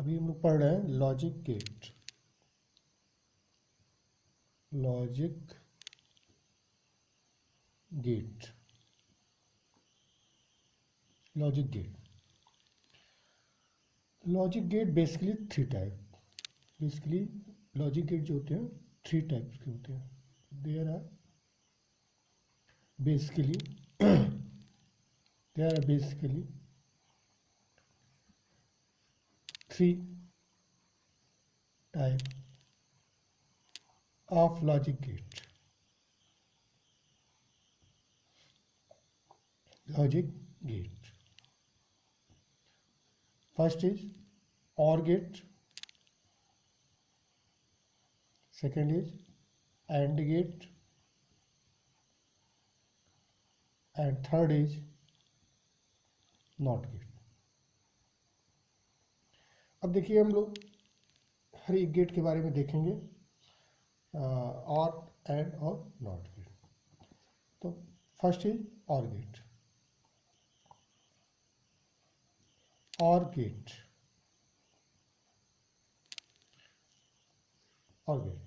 अभी हम लोग पढ़ रहे हैं logic gate. Logic gate, logic gate. Logic gate basically three type, basically logic gate जो होते हैं थ्री टाइप के होते हैं। There are basically three type of logic gate. Logic gate. First is OR gate. Second is AND gate. And third is NOT gate. अब देखिए हम लोग हर एक गेट के बारे में देखेंगे, और एंड और नॉट गेट। तो first is OR gate. OR gate, OR gate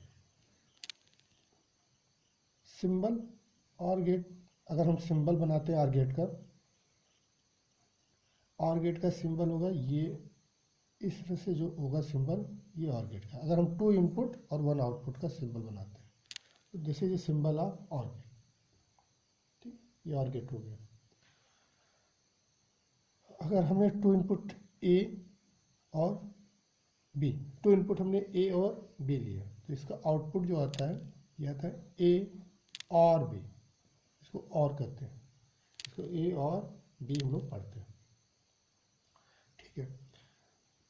symbol. OR gate अगर हम सिंबल बनाते हैं OR गेट का सिंबल होगा ये, इस तरह से जो होगा सिंबल ये OR गेट का। अगर हम 2 इनपुट और 1 आउटपुट का सिंबल बनाते हैं तो this is a symbol of OR gate. ठीक, ये OR गेट हो गया। अगर हमने 2 इनपुट A और B, 2 इनपुट हमने A और B लिया तो इसका आउटपुट जो आता है ये आता है A और B। इसको और करते हैं, इसको A और B हम लोग पढ़ते हैं। ठीक है,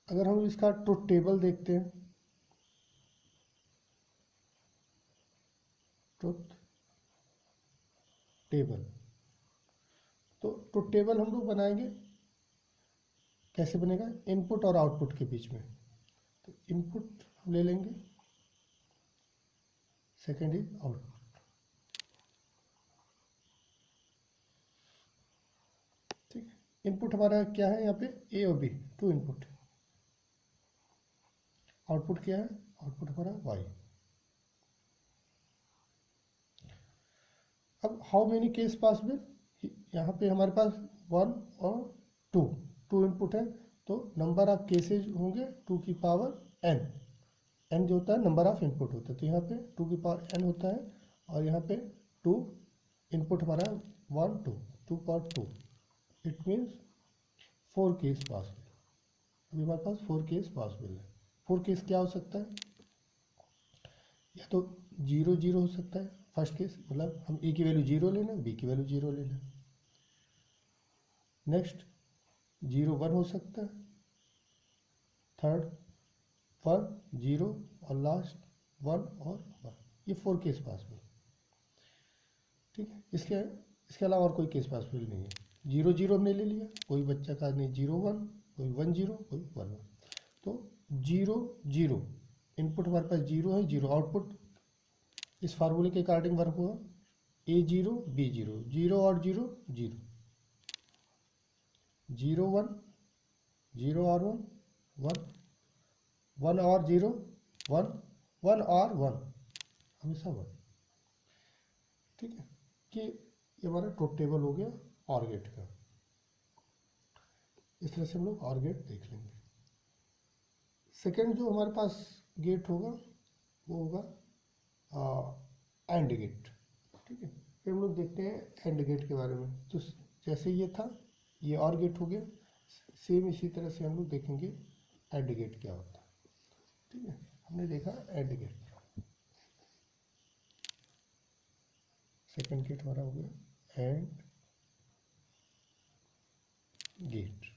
अगर हम इसका ट्रुथ टेबल देखते हैं, ट्रुथ टेबल, तो ट्रुथ टेबल हम लोग बनाएंगे कैसे बनेगा, इनपुट और आउटपुट के बीच में। तो इनपुट हम ले लेंगे, सेकेंड इज आउटपुट। ठीक, इनपुट हमारा क्या है यहाँ पे A और B, 2 इनपुट। आउटपुट क्या है, आउटपुट हमारा Y। अब हाउ मेनी केस पॉसिबल, यहाँ पे हमारे पास 1 और 2 इनपुट है तो नंबर ऑफ केसेज होंगे 2 की पावर n। n जो होता है नंबर ऑफ इनपुट होता है, तो यहाँ पे 2 की पावर n होता है, और यहाँ पे 2 इनपुट हमारा 1 2 power 2, it means 4 case possible. अभी हमारे पास 4 केस पॉसिबल है। 4 केस क्या हो सकता है, या तो 0 0 हो सकता है फर्स्ट केस, मतलब हम A की वैल्यू 0 लेना, B की वैल्यू 0 लेना। नेक्स्ट 0 1 हो सकता है, थर्ड 1 0 और लास्ट 1 और 1, ये 4 केस पॉसिबल। ठीक है, इसके अलावा और कोई केस पॉसिबल नहीं है। 0 0 हमने ले लिया, कोई बच्चा का नहीं 0 1, कोई 1 0, कोई 1 1, तो 0 0 इनपुट हमारे पास 0 है, 0 आउटपुट इस फार्मूले के अकॉर्डिंग वर्क हुआ A 0 B 0, 0 और 0 0, 0 1 0 और 1 1, 1 और 0 1, 1 और 1, हमेशा 1। ठीक है, कि ये हमारा ट्रुथ टेबल हो गया OR गेट का। इस तरह से हम लोग OR गेट देख लेंगे। सेकेंड जो हमारे पास गेट होगा वो होगा AND गेट। ठीक है, फिर हम लोग देखते हैं AND गेट के बारे में। तो जैसे ये था ये OR गेट हो गया, सेम इसी तरह से हम लोग देखेंगे AND गेट क्या होता है। ठीक है, हमने देखा AND गेट, सेकंड गेट हमारा हो गया AND गेट।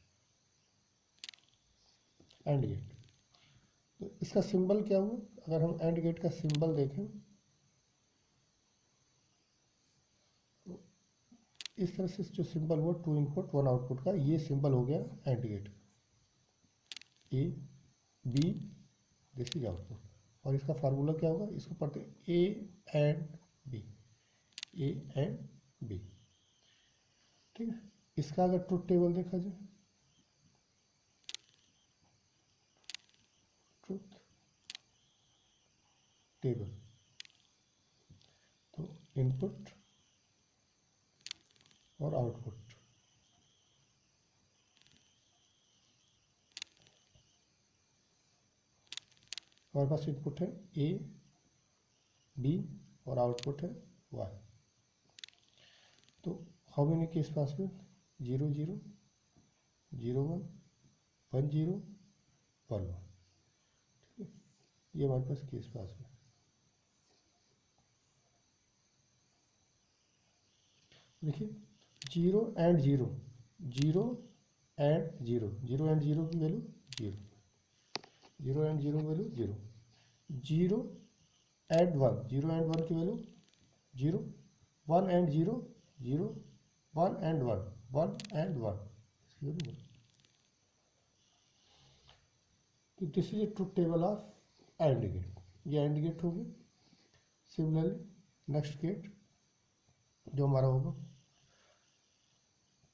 AND गेट, तो इसका सिंबल क्या हुआ, अगर हम AND गेट का सिंबल देखें तो इस तरह से जो सिंबल हुआ 2 इनपुट 1 आउटपुट का, ये सिंबल हो गया AND gate. A B this is output, और इसका फार्मूला क्या होगा, इसको पढ़ते हैं A and B, A and B। ठीक है, इसका अगर ट्रुथ टेबल देखा जाए टेबल। तो इनपुट और आउटपुट, हमारे पास इनपुट है ए बी और आउटपुट है वाई। तो हाउ मेनी केस पासवर्ड, 0 0 0 1 1 0 1 1, ठीक है, ये हमारे पास केस पासवर्ड। देखिए 0 एंड 0, 0 एंड 0, 0 एंड 0 की वैल्यू 0, 0 एंड 0 की वैल्यू 0, 0 एंड 1, 0 एंड 1 की वैल्यू 0, 1 एंड 0 0, 1 एंड 1 1 एंड 1, इसकी वैल्यू 1। तो this is a truth table of AND gate, ये एंड गेट होगी। सिमिलरली नेक्स्ट गेट जो हमारा होगा,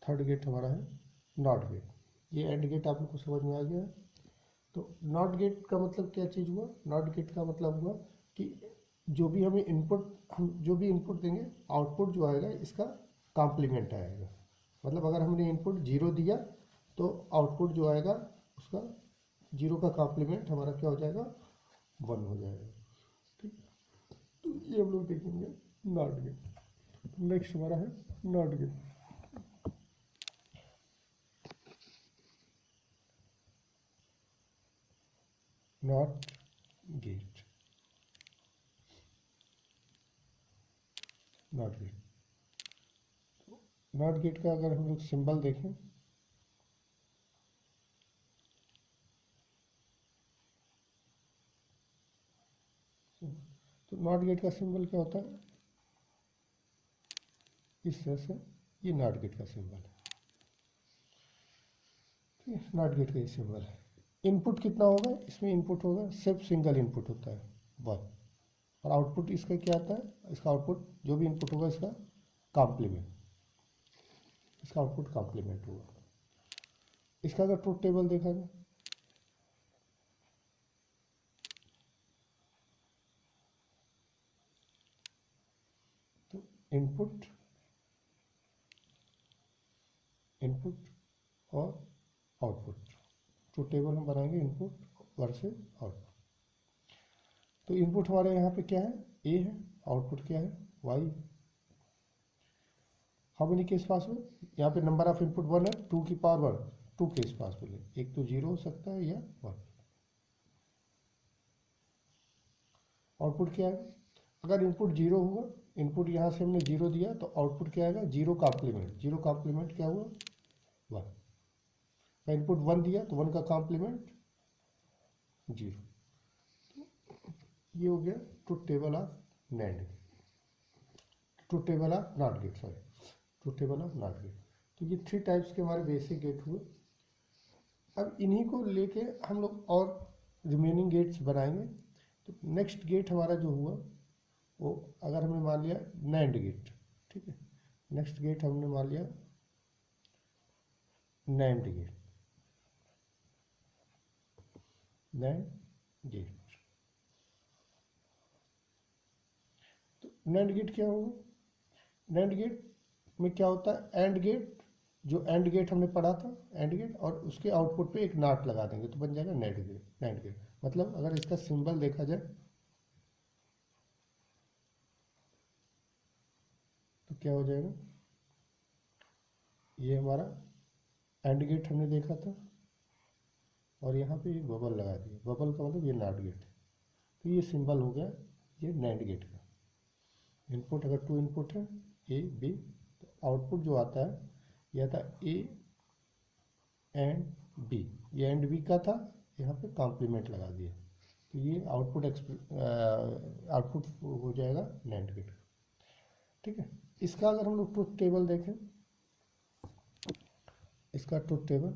थर्ड गेट हमारा है नॉट गेट। ये एंड गेट आप लोग को समझ में आ गया है। तो नॉट गेट का मतलब क्या चीज़ हुआ, नॉट गेट का मतलब हुआ कि जो भी हमें इनपुट, हम जो भी इनपुट देंगे, आउटपुट जो आएगा इसका कॉम्प्लीमेंट आएगा। मतलब अगर हमने इनपुट 0 दिया तो आउटपुट जो आएगा उसका 0 का कॉम्प्लीमेंट हमारा क्या हो जाएगा, 1 हो जाएगा। ठीक, तो ये हम लोग देखेंगे नॉट गेट। नेक्स्ट हमारा है NOT gate. Not gate, not gate, not gate का अगर हम लोग सिंबल देखें, तो नॉट गेट का सिंबल क्या होता है, इस तरह से, ये नॉट गेट का सिंबल है। ठीक है, नॉट गेट का ये सिंबल है। इनपुट कितना होगा इसमें, इनपुट होगा सिर्फ सिंगल इनपुट होता है 1, और आउटपुट इसका क्या आता है, इसका आउटपुट जो भी इनपुट होगा इसका कॉम्प्लीमेंट, इसका आउटपुट कॉम्प्लीमेंट होगा। इसका अगर ट्रुथ टेबल देखा जाए, तो इनपुट, इनपुट और आउटपुट, ट्रुथ टेबल हम बनाएंगे इनपुट वर्सेस आउटपुट। तो इनपुट हमारे यहाँ पे क्या है, ए है, आउटपुट क्या है, Y. How many case possible, यहाँ पे नंबर ऑफ इनपुट 1 है, 2 की पावर 1, 2 केस पॉसिबल है, एक तो 0 हो सकता है या 1। आउटपुट क्या है, अगर इनपुट 0 हुआ, इनपुट यहाँ से हमने 0 दिया तो आउटपुट क्या आएगा, 0 कॉम्प्लीमेंट, 0 कॉम्प्लीमेंट क्या हुआ, 1। मैं इनपुट 1 दिया तो 1 का कॉम्प्लीमेंट 0। ये हो गया truth table of NAND, truth table of not gate, sorry, truth table of not gate. तो ये 3 टाइप्स के हमारे बेसिक गेट हुए। अब इन्हीं को लेके हम लोग और रिमेनिंग गेट्स बनाएंगे। तो नेक्स्ट गेट हमारा जो हुआ वो, अगर हमने मान लिया नैंड गेट, ठीक है, नेक्स्ट गेट हमने मान लिया नैंड गेट, नैंड गेट। तो नैंड गेट क्या होगा, नैंड गेट में क्या होता है, एंड गेट, जो एंड गेट हमने पढ़ा था, एंड गेट, और उसके आउटपुट पे एक नॉट लगा देंगे तो बन जाएगा नैंड गेट। नैंड गेट मतलब अगर इसका सिंबल देखा जाए तो क्या हो जाएगा, ये हमारा एंड गेट हमने देखा था, और यहाँ पे एक बबल लगा दिया, बबल का मतलब ये नॉट गेट है। तो ये सिंबल हो गया ये नैंड गेट का। इनपुट अगर 2 इनपुट है ए बी, तो आउटपुट जो आता है ये आता है ए एंड बी, ये एंड बी का था, यहाँ पे कॉम्प्लीमेंट लगा दिया, तो ये आउटपुट आउटपुट हो जाएगा नैंड गेट का। ठीक है, इसका अगर हम लोग ट्रुथ टेबल देखें, इसका ट्रुथ टेबल,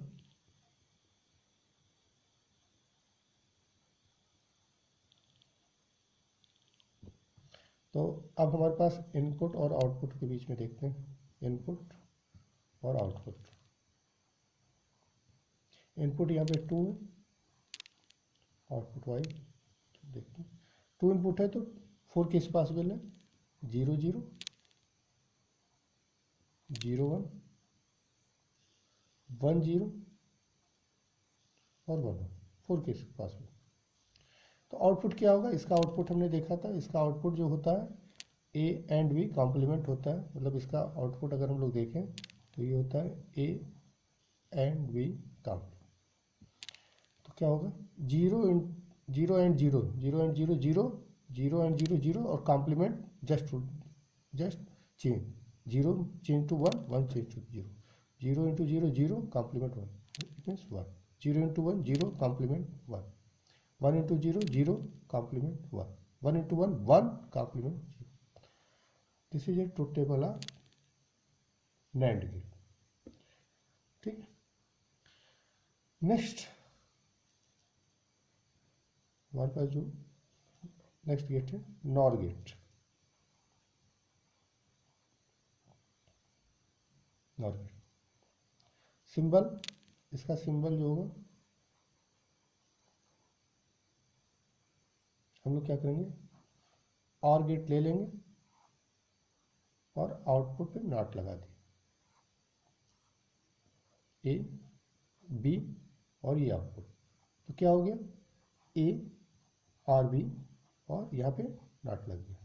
तो अब हमारे पास इनपुट और आउटपुट के बीच में देखते हैं, इनपुट और आउटपुट। इनपुट यहाँ पे 2 है, आउटपुट वाई, देखते हैं टू इनपुट है तो 4 केस पॉसिबल है, 0 0 0 1 1 0 और 1 1, 4 केस पॉसिबल। तो आउटपुट क्या होगा, इसका आउटपुट हमने देखा था, इसका आउटपुट जो होता है ए एंड बी कॉम्प्लीमेंट होता है, मतलब इसका आउटपुट अगर हम लोग देखें तो ये होता है ए एंड बी कॉम्प्लीमेंट। तो क्या होगा, 0 एंड 0 0 0 एंड 0 0 0 एंड 0 0 और complement just change, 0 change to 1 1 change to 0, 0 into 0 0 complement 1, it means 1, 0 into 1 0 complement 1, 1 into 0 0 complement 1, 1 into 1 1 complement 0। This is a truth table of NAND gate. ठीक है, next हमारे पास जो next gate है NOR gate. NOR gate symbol, इसका symbol जो होगा हम लोग क्या करेंगे, OR गेट ले लेंगे और आउटपुट पे नॉट लगा दिए, ए बी और ये आउटपुट, तो क्या हो गया ए और बी और यहाँ पे नॉट लग गया।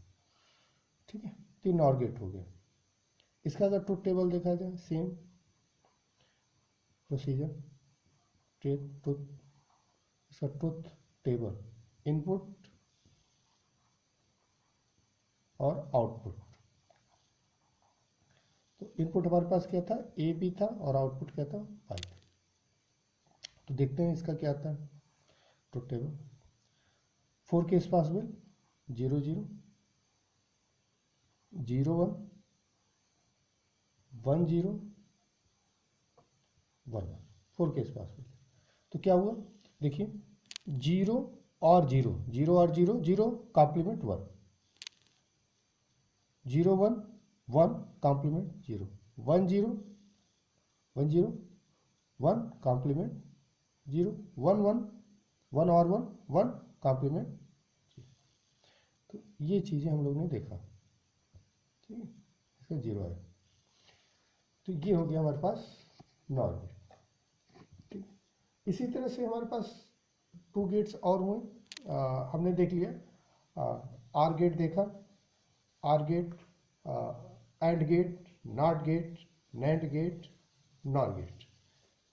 ठीक है, तो ये NOR गेट हो गया। इसका अगर ट्रुथ टेबल देखा जाए, सेम प्रोसीजर, ट्रुथ, इसका ट्रुथ टेबल इनपुट और आउटपुट। तो इनपुट हमारे पास क्या था, ए बी था और आउटपुट क्या था, वाई था। तो देखते हैं इसका क्या आता है truth table. 4 case possible, 0 0 0 1 1 0 1 1, 4 case possible. तो क्या हुआ, देखिए 0 और 0 0 और 0 0 कॉम्प्लीमेंट 1, 0 1 1 कॉम्प्लीमेंट 0, 1 0 1 0 1 कॉम्प्लीमेंट 0, 1 1 1 और 1 1 कॉम्प्लीमेंट 0। तो ये चीज़ें हम लोग ने देखा। ठीक है, इसका 0 है, तो ये हो गया हमारे पास NOR गेट। ठीक, इसी तरह से हमारे पास 2 गेट्स और हुए, हमने देख लिया AR गेट देखा, AR gate, AND gate, NOT gate, NAND gate, NOR gate.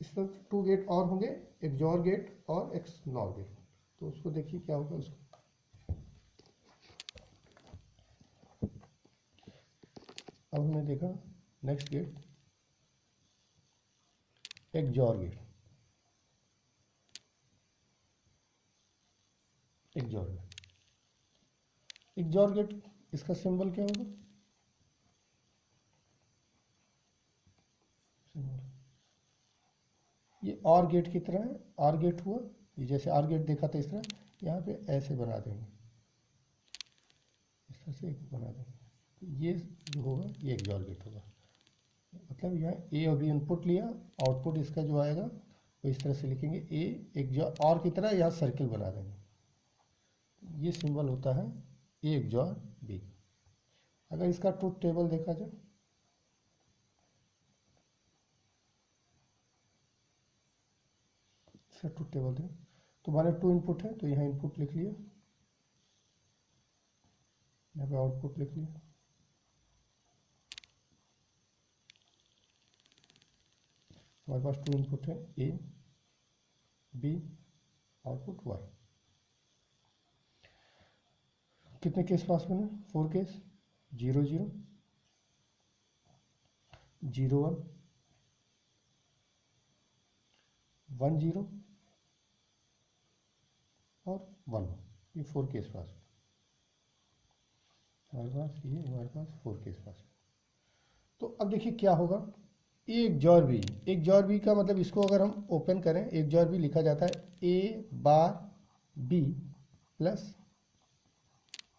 इस तरह 2 गेट और होंगे, एक XOR गेट और एक NOR गेट। तो उसको देखिए क्या होगा उसको। अब हमने देखा next gate XOR gate. XOR gate, XOR gate इसका सिंबल क्या होगा, ये OR गेट की तरह है, OR गेट हुआ, ये जैसे OR गेट देखा था इस तरह, यहाँ पे ऐसे बना देंगे, इस तरह से एक बना देंगे, तो ये जो होगा ये XOR गेट होगा। मतलब यहाँ ए और बी इनपुट लिया, आउटपुट इसका जो आएगा वो इस तरह से लिखेंगे, ए XOR OR की तरह यहाँ सर्किल बना देंगे, ये सिंबल होता है ए XOR बी। अगर इसका ट्रुथ टेबल देखा जाए, इसका ट्रुथ टेबल दें तो हमारे 2 इनपुट है, तो यहाँ इनपुट लिख लिया, यहाँ पे आउटपुट लिख लिया, हमारे पास 2 इनपुट है, ए बी आउटपुट वाई। कितने केस पास में है, 4 केस, 0 0 0 1 1 0 और 1 1, ये 4 केस पास हमारे पास, ये हमारे पास 4 केस पास। तो अब देखिए क्या होगा, ए XOR बी, XOR बी का मतलब इसको अगर हम ओपन करें, XOR बी लिखा जाता है A bar B plus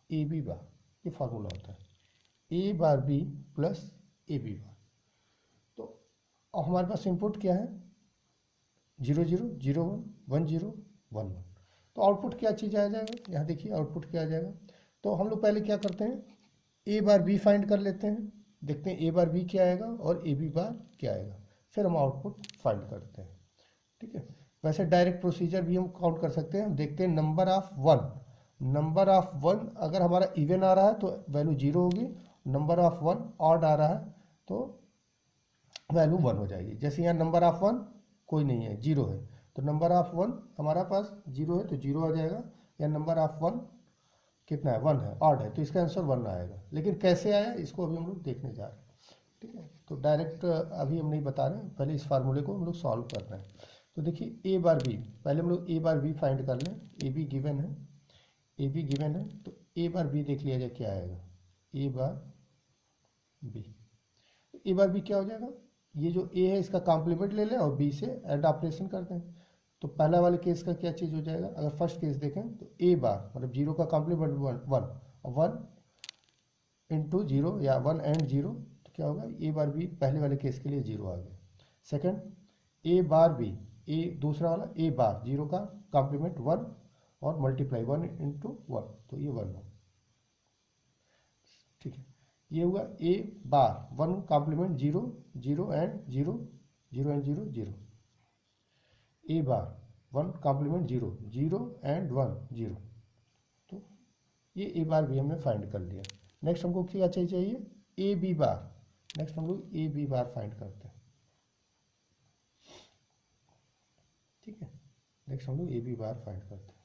A B bar, ये फार्मूला होता है A bar B plus A B bar. तो हमारे पास इनपुट क्या है, 0 0 0 1 1 0 1 1, तो आउटपुट क्या चीज़ आ जाएगा, यहाँ देखिए आउटपुट क्या आ जाएगा। तो हम लोग पहले क्या करते हैं, ए बार बी फाइंड कर लेते हैं, देखते हैं ए बार बी क्या आएगा और ए बी बार क्या आएगा, फिर हम आउटपुट फाइंड करते हैं। ठीक है, वैसे डायरेक्ट प्रोसीजर भी हम काउंट कर सकते हैं। हम देखते हैं number of one, number of one अगर हमारा इवन आ रहा है तो वैल्यू 0 होगी, नंबर ऑफ वन ऑड आ रहा है तो वैल्यू 1 हो जाएगी। जैसे यहाँ नंबर ऑफ वन कोई नहीं है, 0 है, तो नंबर ऑफ वन हमारा पास 0 है तो 0 आ जाएगा। या नंबर ऑफ वन कितना है, 1 है, ऑड है, तो इसका आंसर 1 आएगा। लेकिन कैसे आया इसको अभी हम लोग देखने जा रहे हैं। ठीक है, तो डायरेक्ट अभी हम नहीं बता रहे हैं, पहले इस फार्मूले को हम लोग सॉल्व कर रहे हैं। तो देखिए ए बार बी, पहले हम लोग ए बार बी फाइंड कर लें। ए बी गिवन है, ए बी गिवन है, तो ए बार बी देख लिया जाए क्या आएगा, ए बार बी। ए बार बी क्या हो जाएगा, ये जो ए है इसका कॉम्प्लीमेंट ले लें और बी से एड ऑपरेशन करते हैं। तो पहला वाले केस का क्या चीज़ हो जाएगा, अगर फर्स्ट केस देखें तो ए बार मतलब 0 का कॉम्प्लीमेंट 1, 1 इंटू 0 या 1 एंड 0, तो क्या होगा, ए बार बी पहले वाले केस के लिए 0 आ गया। सेकंड ए बार बी, ए दूसरा वाला ए बार 0 का कॉम्प्लीमेंट 1 और मल्टीप्लाई 1 इंटू 1, तो ये 1 हो। ठीक है, ये हुआ A bar 1 complement 0, 0 and 0, 0 and 0, 0। A bar 1 complement 0, 0 and 1, 0। तो ये ए बार भी हमने फाइंड कर लिया। नेक्स्ट हमको क्या चाहिए, ए बी बार। नेक्स्ट हम लोग ए बी बार फाइंड करते हैं। ठीक है, नेक्स्ट हम लोग ए बी बार फाइंड करते हैं।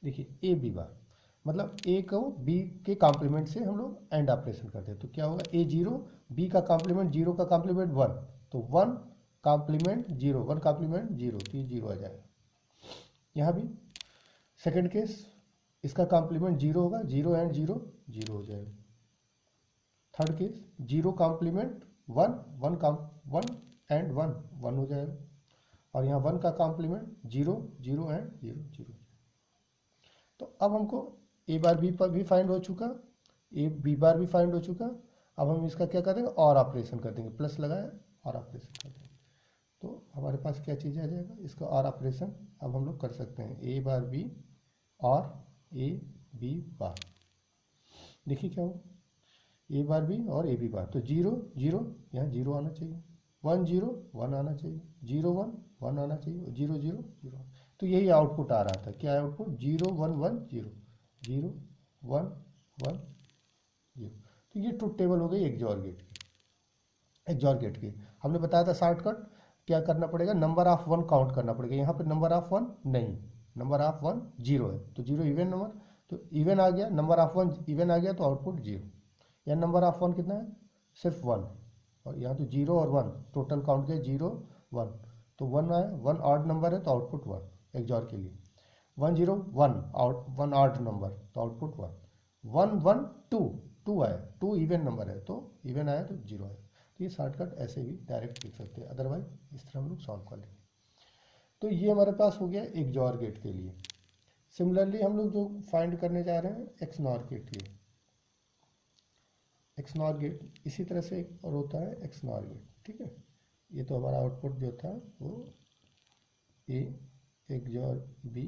देखिए ए बी बार मतलब ए को बी के कॉम्प्लीमेंट से हम लोग एंड ऑपरेशन करते हैं। तो क्या होगा, ए 0, बी का कॉम्प्लीमेंट 0 का कॉम्प्लीमेंट 1, तो 1 कॉम्प्लीमेंट 0, 1 कॉम्प्लीमेंट 0, तो ये 0 आ जाएगा। यहाँ भी सेकंड केस, इसका कॉम्प्लीमेंट 0 होगा, 0 एंड 0, 0 हो जाएगा। थर्ड केस 0 कॉम्प्लीमेंट 1, 1 एंड 1, 1 हो जाएगा। और यहाँ 1 का कॉम्प्लीमेंट 0, 0 एंड 0, 0। तो अब हमको ए बार बी पर भी फाइंड हो चुका, ए बी बार भी फाइंड हो चुका। अब हम इसका क्या कर देंगे, और ऑपरेशन कर देंगे, प्लस लगाया और ऑपरेशन कर देंगे, तो हमारे पास क्या चीज़ आ जाएगा, इसका और ऑपरेशन अब हम लोग कर सकते हैं। ए बार बी और ए बी बार, देखिए क्या हो, ए बार बी और ए बी बार, तो 0 0 यहाँ 0 आना चाहिए, 1 0 1 आना चाहिए, 0 1 1 आना चाहिए, 0 0 0। तो यही आउटपुट आ रहा था, क्या है आउटपुट, 0 1 1 0, 0 1 1 0। तो ये ट्रुथ टेबल हो गई एक्सओर गेट की। एक्सओर गेट की हमने बताया था शॉर्टकट क्या करना पड़ेगा, नंबर ऑफ 1 काउंट करना पड़ेगा। यहाँ पे नंबर ऑफ 1 नहीं, नंबर ऑफ 1 0 है, तो 0 इवन नंबर, तो इवन आ गया, नंबर ऑफ 1 इवन आ गया तो आउटपुट 0। या नंबर ऑफ 1 कितना है, सिर्फ 1, और यहाँ तो 0 और 1 टोटल काउंट किया 0 1, तो 1 आया, 1 ऑड नंबर है तो आउटपुट 1 एक्सओर के लिए। 1 0 1 आउट, 1 ऑड नंबर तो आउटपुट 1, 1 1 2 2 आया, 2 इवन नंबर है तो इवन आया तो 0 आया। तो ये शॉर्टकट ऐसे भी डायरेक्ट लिख सकते हैं, अदरवाइज इस तरह हम लोग सॉल्व कर लेंगे। तो ये हमारे पास हो गया एक्सओर गेट के लिए। सिमिलरली हम लोग जो फाइंड करने जा रहे हैं एक्सनॉर गेट के लिए, एक्सनॉर गेट इसी तरह से एक और होता है एक्सनॉर गेट। ठीक है, ये तो हमारा आउटपुट जो था वो A XOR B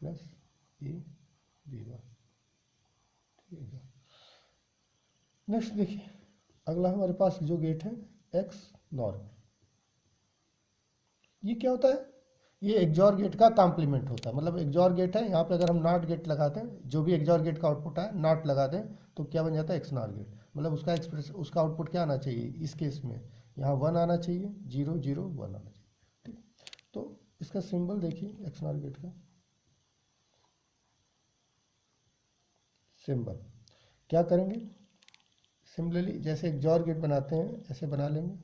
plus A B bar. ठीक है, नेक्स्ट देखिए अगला हमारे पास जो गेट है एक्स नॉर। ये क्या होता है, ये एक्सओर गेट का कॉम्प्लीमेंट होता है। मतलब एक्सओर गेट है, यहाँ पे अगर हम नॉट गेट लगाते हैं, जो भी एक्सओर गेट का आउटपुट है नॉट लगा दें तो क्या बन जाता है, एक्स नॉर गेट। मतलब उसका एक्सप्रेस उसका आउटपुट क्या आना चाहिए, इस केस में यहाँ 1 आना चाहिए, 0 0 1 आना चाहिए। ठीक, तो इसका सिंबल देखिए एक्स नॉर गेट का सिंबल क्या करेंगे, सिमिलरली जैसे एक्सओर गेट बनाते हैं ऐसे बना लेंगे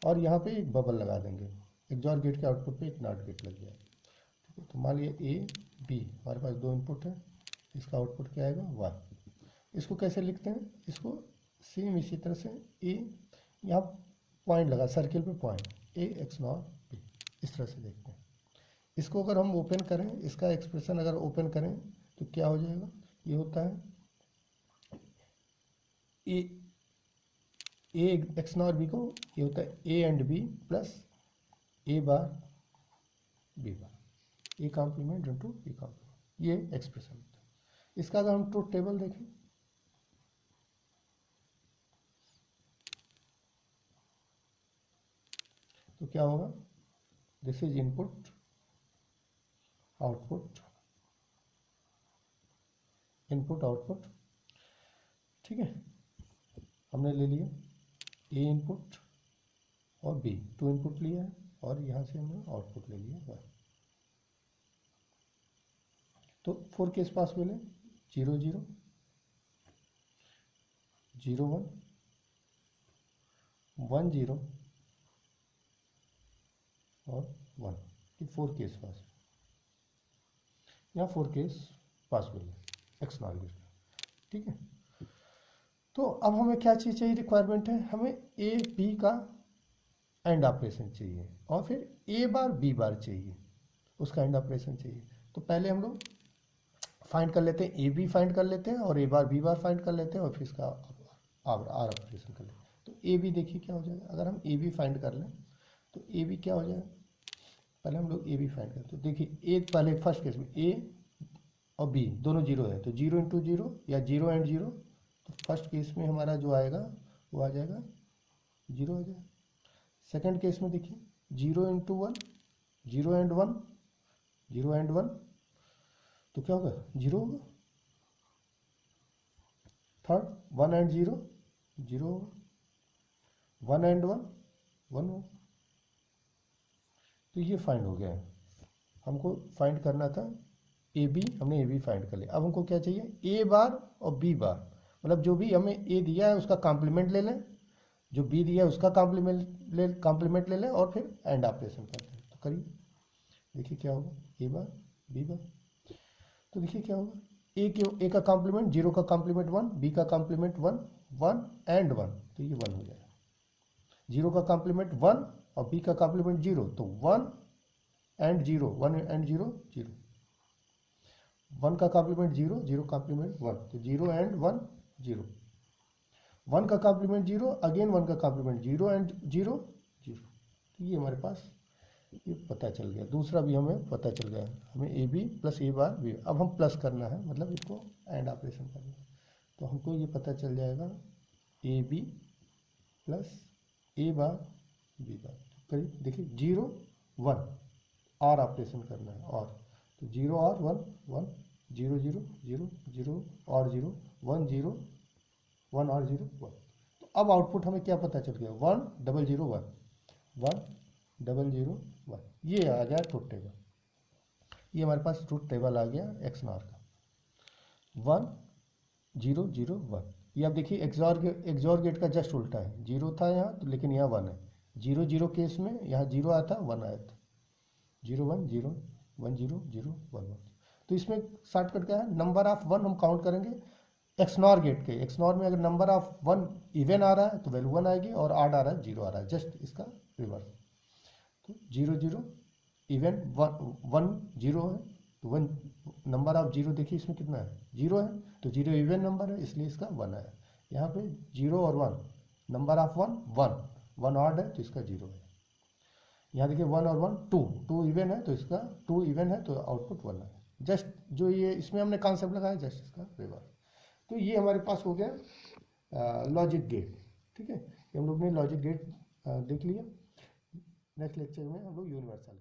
और यहाँ पे एक बबल लगा देंगे। एक्सओर गेट के आउटपुट पे एक नॉट गेट लग गया। ठीक है, तो मान लिया ए बी हमारे पास 2 इनपुट है, इसका आउटपुट क्या आएगा 1। इसको कैसे लिखते हैं, इसको सेम इसी तरह से ए, यहाँ पॉइंट लगा सर्किल पे point, A x not be, इस तरह से देखते हैं। इसको अगर हम ओपन करें, इसका एक्सप्रेशन अगर ओपन करें तो क्या हो जाएगा, ये होता है ए एक्स नॉट बी को, ये होता है A and B plus A bar B bar, A complement into B complement, ये एक्सप्रेशन होता है। इसका अगर हम ट्रुथ टेबल देखें तो क्या होगा, this is input output, input output, ठीक है। हमने ले लिया ए इनपुट और बी, 2 इनपुट लिया है और यहाँ से हमने आउटपुट ले लिया 1। तो 4 केस पॉसिबल है, 0 0 0 1 1 0 और 1, ये 4 केस पॉसिबल, यहाँ 4 केस पॉसिबल है एक्स नॉर गेट, ठीक है। तो अब हमें क्या चीज़ चाहिए, रिक्वायरमेंट है हमें ए बी का एंड ऑपरेशन चाहिए और फिर ए बार बी बार चाहिए, उसका एंड ऑपरेशन चाहिए। तो पहले हम लोग फाइंड कर लेते हैं, ए बी फाइंड कर लेते हैं और ए बार बी बार फाइंड कर लेते हैं और फिर इसका आर ऑपरेशन कर लेते हैं। तो ए बी देखिए क्या हो जाएगा, अगर हम ए बी फाइंड कर लें तो ए बी क्या हो जाएगा, पहले हम लोग ए बी फाइंड करते हैं। तो देखिए ए पहले फर्स्ट केस में ए और बी दोनों 0 है, तो 0 इंटू 0 या 0 एंड 0, तो फर्स्ट केस में हमारा जो आएगा वो आ जाएगा 0 आ जाएगा। सेकंड केस में देखिए 0 इंटू 1, 0 एंड 1, 0 एंड 1, तो क्या होगा 0 होगा। थर्ड 1 एंड 0, 0 होगा। 1 एंड 1, 1 होगा। तो ये फाइंड हो गया है, हमको फाइंड करना था ए बी, हमने ए बी फाइंड कर लिया। अब हमको क्या चाहिए, ए बार और बी बार, मतलब जो भी हमें ए दिया है उसका कॉम्प्लीमेंट ले लें, जो बी दिया है उसका कॉम्प्लीमेंट ले लें और फिर एंड ऑपरेशन करते हैं। तो करिए, देखिए क्या होगा, ए बार बी बार, तो देखिए क्या होगा, ए का कॉम्प्लीमेंट 0 का कॉम्प्लीमेंट 1, बी का कॉम्प्लीमेंट 1, 1 एंड 1, तो ये 1 हो जाएगा। 0 का कॉम्प्लीमेंट 1 और बी का कॉम्प्लीमेंट 0, तो 1 एंड 0, 1 एंड 0 0, 1 का कॉम्प्लीमेंट 0, 0 कॉम्प्लीमेंट 1, तो 0 एंड 1 0, 1 का कॉम्प्लीमेंट 0, अगेन 1 का कॉम्प्लीमेंट 0 एंड 0 0, तो ये हमारे पास ये पता चल गया। दूसरा भी हमें पता चल गया, हमें A B plus A bar B, अब हम प्लस करना है, मतलब इसको एंड ऑपरेशन करना है। तो हमको ये पता चल जाएगा A B plus A bar B bar, करिए देखिए 0 1 आर ऑपरेशन करना है, और तो 0 और 1 1, 0 0 0 0 और 0 1 0 1 और 0 1। तो अब आउटपुट हमें क्या पता चल गया, 1 0 0 1, 1 0 0 1, ये आ गया ट्रुथ टेबल। ये हमारे पास ट्रुथ टेबल आ गया एक्स नॉर का, 1 0 0 1। ये आप देखिए एक्सॉर गेट का जस्ट उल्टा है, 0 था यहाँ तो, लेकिन यहाँ 1 है। 0 0 केस में यहाँ 0 आया था, 1 आया था, 0 1 0 1 0 0 1 1। तो इसमें शॉर्टकट क्या है, नंबर ऑफ 1 हम काउंट करेंगे एक्सनॉर गेट के, एक्सनॉर में अगर नंबर ऑफ 1 इवन आ रहा है तो वैल्यू 1 आएगी, और आड आ रहा है 0 आ रहा है, जस्ट इसका रिवर्स। तो 0 0 इवन 1 0 है, तो 1 नंबर ऑफ 0 देखिए इसमें कितना है, 0 है, तो 0 इवन नंबर है इसलिए इसका 1 आया। यहाँ पे 0 और 1, नंबर ऑफ 1 1, 1 ऑड है तो इसका 0 है। यहाँ देखिए 1 और 1 2, 2 इवन है तो इसका 2 इवन है तो आउटपुट 1 है। जस्ट जो ये इसमें हमने कॉन्सेप्ट लगाया, जस्ट इसका रिवर्स। तो ये हमारे पास हो गया लॉजिक गेट, ठीक है। हम लोग ने लॉजिक गेट देख लिया। नेक्स्ट लेक्चर में हम लोग यूनिवर्सल